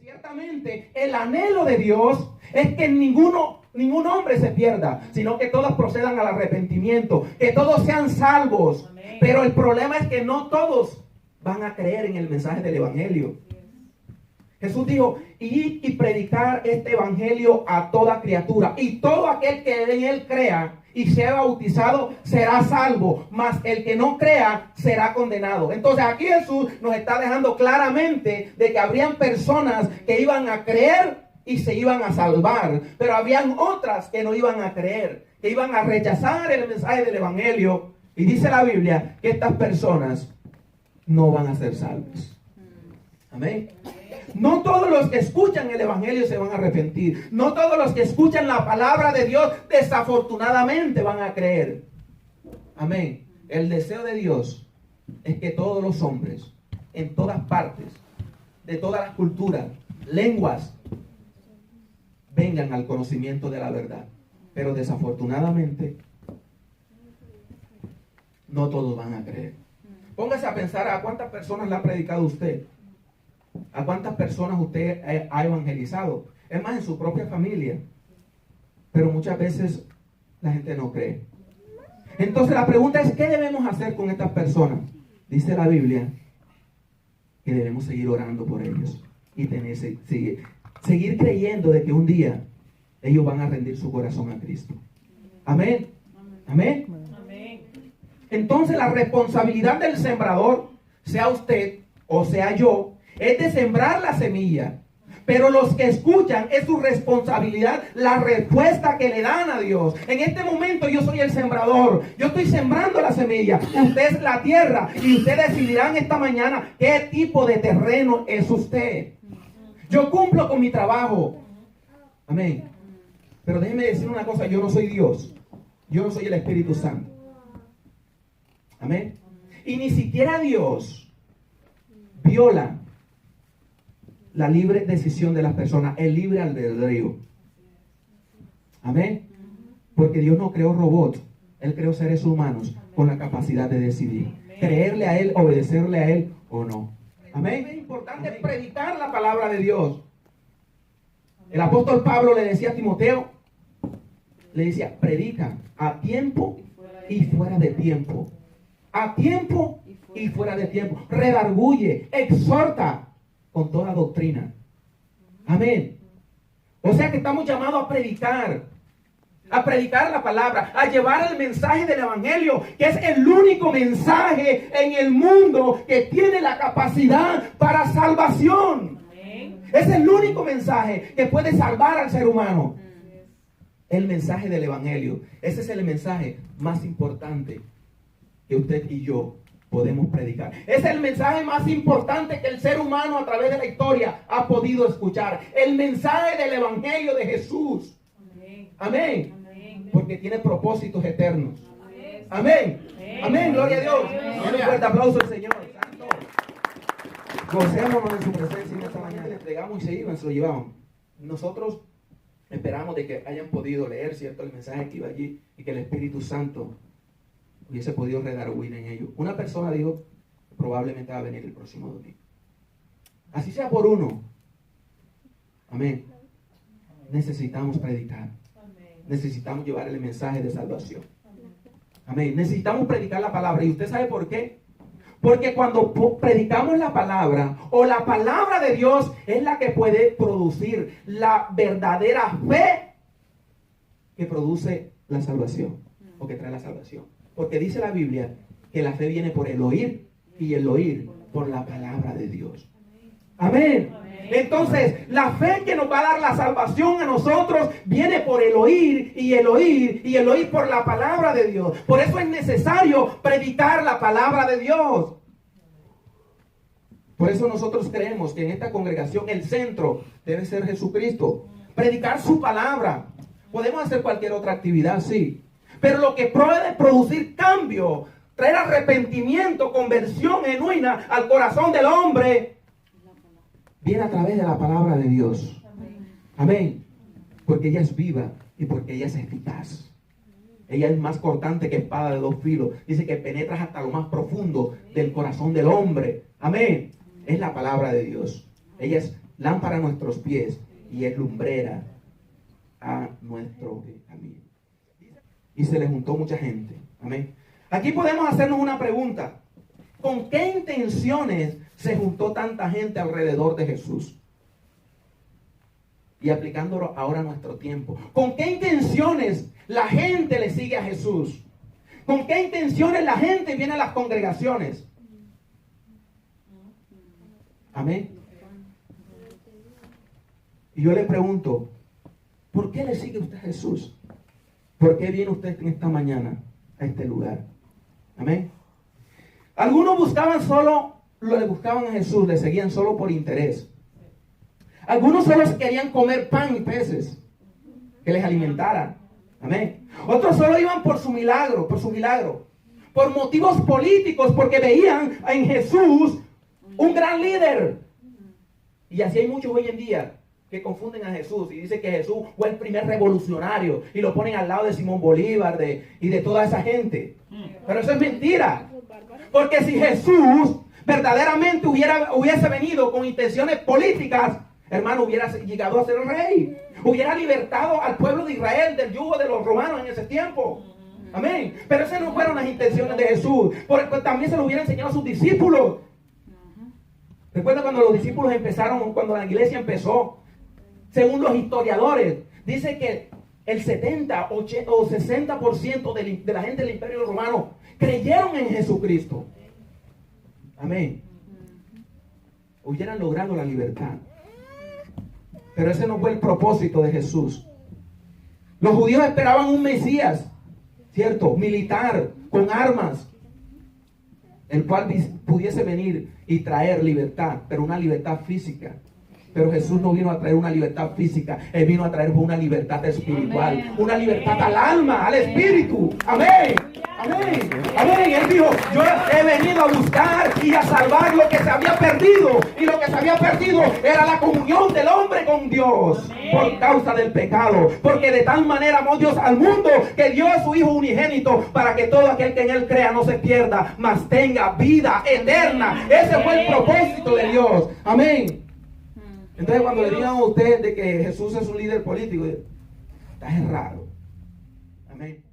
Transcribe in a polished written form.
Ciertamente, el anhelo de Dios es que ningún hombre se pierda, sino que todos procedan al arrepentimiento, que todos sean salvos. Amén. Pero el problema es que no todos van a creer en el mensaje del evangelio. Jesús dijo, id y predicar este evangelio a toda criatura, y todo aquel que en él crea y sea bautizado será salvo, mas el que no crea será condenado. Entonces aquí Jesús nos está dejando claramente de que habrían personas que iban a creer y se iban a salvar, pero habían otras que no iban a creer, que iban a rechazar el mensaje del evangelio, y dice la Biblia que estas personas no van a ser salvos. Amén. No todos los que escuchan el evangelio se van a arrepentir. No todos los que escuchan la palabra de Dios desafortunadamente van a creer. Amén. El deseo de Dios es que todos los hombres, en todas partes, de todas las culturas, lenguas, vengan al conocimiento de la verdad. Pero desafortunadamente, no todos van a creer. Póngase a pensar a cuántas personas le ha predicado usted. ¿A cuántas personas usted ha evangelizado? Es más, en su propia familia. Pero muchas veces la gente no cree. Entonces la pregunta es, ¿qué debemos hacer con estas personas? Dice la Biblia que debemos seguir orando por ellos y seguir creyendo de que un día ellos van a rendir su corazón a Cristo. Amén. Amén. Amén. Entonces la responsabilidad del sembrador, sea usted o sea yo, es de sembrar la semilla. Pero los que escuchan, es su responsabilidad la respuesta que le dan a Dios. En este momento yo soy el sembrador. Yo estoy sembrando la semilla. Usted es la tierra. Y usted decidirán esta mañana qué tipo de terreno es usted. Yo cumplo con mi trabajo. Amén. Pero déjeme decir una cosa. Yo no soy Dios. Yo no soy el Espíritu Santo. Amén. Y ni siquiera Dios viola la libre decisión de las personas, el libre albedrío. Amén. Porque Dios no creó robots, Él creó seres humanos con la capacidad de decidir, creerle a Él, obedecerle a Él o no. Amén. Es importante predicar la palabra de Dios. El apóstol Pablo le decía a Timoteo, le decía, predica a tiempo y fuera de tiempo. A tiempo y fuera de tiempo. Redarguye, exhorta con toda doctrina. Amén. O sea que estamos llamados a predicar la palabra, a llevar el mensaje del evangelio, que es el único mensaje en el mundo que tiene la capacidad para salvación. Amén. Es el único mensaje que puede salvar al ser humano. El mensaje del evangelio. Ese es el mensaje más importante que usted y yo podemos predicar. Es el mensaje más importante que el ser humano a través de la historia ha podido escuchar. El mensaje del evangelio de Jesús. Amén. Amén. Amén. Porque tiene propósitos eternos. Amén. Amén. Amén. Amén. Gloria a Dios. Un fuerte aplauso al Señor. Santo. Gocémonos en su presencia en esta mañana. Le entregamos y se iban, se lo llevaban. Nosotros esperamos de que hayan podido leer, ¿cierto?, el mensaje que iba allí y que el Espíritu Santo hubiese podido redarguir en ellos. Una persona dijo, probablemente va a venir el próximo domingo. Así sea por uno. Amén. Necesitamos predicar. Necesitamos llevar el mensaje de salvación. Amén. Necesitamos predicar la palabra. ¿Y usted sabe por qué? Porque cuando predicamos la palabra, o la palabra de Dios, es la que puede producir la verdadera fe que produce la salvación, o que trae la salvación. Porque dice la Biblia que la fe viene por el oír, y el oír por la palabra de Dios. Amén. Entonces, la fe que nos va a dar la salvación a nosotros viene por el oír, y el oír, y el oír por la palabra de Dios. Por eso es necesario predicar la palabra de Dios. Por eso nosotros creemos que en esta congregación el centro debe ser Jesucristo. Predicar su palabra. Podemos hacer cualquier otra actividad, sí. Pero lo que puede producir cambio, traer arrepentimiento, conversión genuina al corazón del hombre, viene a través de la palabra de Dios. Amén. Porque ella es viva y porque ella es eficaz. Ella es más cortante que espada de dos filos. Dice que penetra hasta lo más profundo del corazón del hombre. Amén. Es la palabra de Dios. Ella es lámpara a nuestros pies y es lumbrera a nuestro camino. Y se le juntó mucha gente. Amén. Aquí podemos hacernos una pregunta. ¿Con qué intenciones se juntó tanta gente alrededor de Jesús? Y aplicándolo ahora a nuestro tiempo. ¿Con qué intenciones la gente le sigue a Jesús? ¿Con qué intenciones la gente viene a las congregaciones? Amén. Y yo le pregunto, ¿por qué le sigue usted a Jesús? ¿Por qué viene usted en esta mañana a este lugar? Amén. Algunos le buscaban a Jesús, le seguían solo por interés. Algunos solo querían comer pan y peces, que les alimentara. Amén. Otros solo iban por su milagro, por motivos políticos, porque veían en Jesús un gran líder. Y así hay muchos hoy en día que confunden a Jesús y dicen que Jesús fue el primer revolucionario y lo ponen al lado de Simón Bolívar y de toda esa gente. Pero eso es mentira. Porque si Jesús verdaderamente hubiese venido con intenciones políticas, hermano, hubiera llegado a ser rey. Hubiera libertado al pueblo de Israel del yugo de los romanos en ese tiempo. Amén. Pero esas no fueron las intenciones de Jesús. Porque también se lo hubiera enseñado a sus discípulos. Recuerda cuando los discípulos empezaron, cuando la iglesia empezó. Según los historiadores, dice que el 70 o 60% de la gente del Imperio Romano creyeron en Jesucristo. Amén. Hubieran logrado la libertad. Pero ese no fue el propósito de Jesús. Los judíos esperaban un Mesías, ¿cierto? Militar, con armas, el cual pudiese venir y traer libertad, pero una libertad física. Pero Jesús no vino a traer una libertad física, Él vino a traer una libertad espiritual, amén, una libertad al alma, al espíritu. Amén. Amén. Amén. Él dijo, yo he venido a buscar y a salvar lo que se había perdido. Y lo que se había perdido era la comunión del hombre con Dios. Por causa del pecado. Porque de tal manera amó Dios al mundo que dio a su Hijo unigénito para que todo aquel que en Él crea no se pierda, mas tenga vida eterna. Ese fue el propósito de Dios. Amén. Entonces cuando le digan a usted de que Jesús es un líder político, está errado. Amén.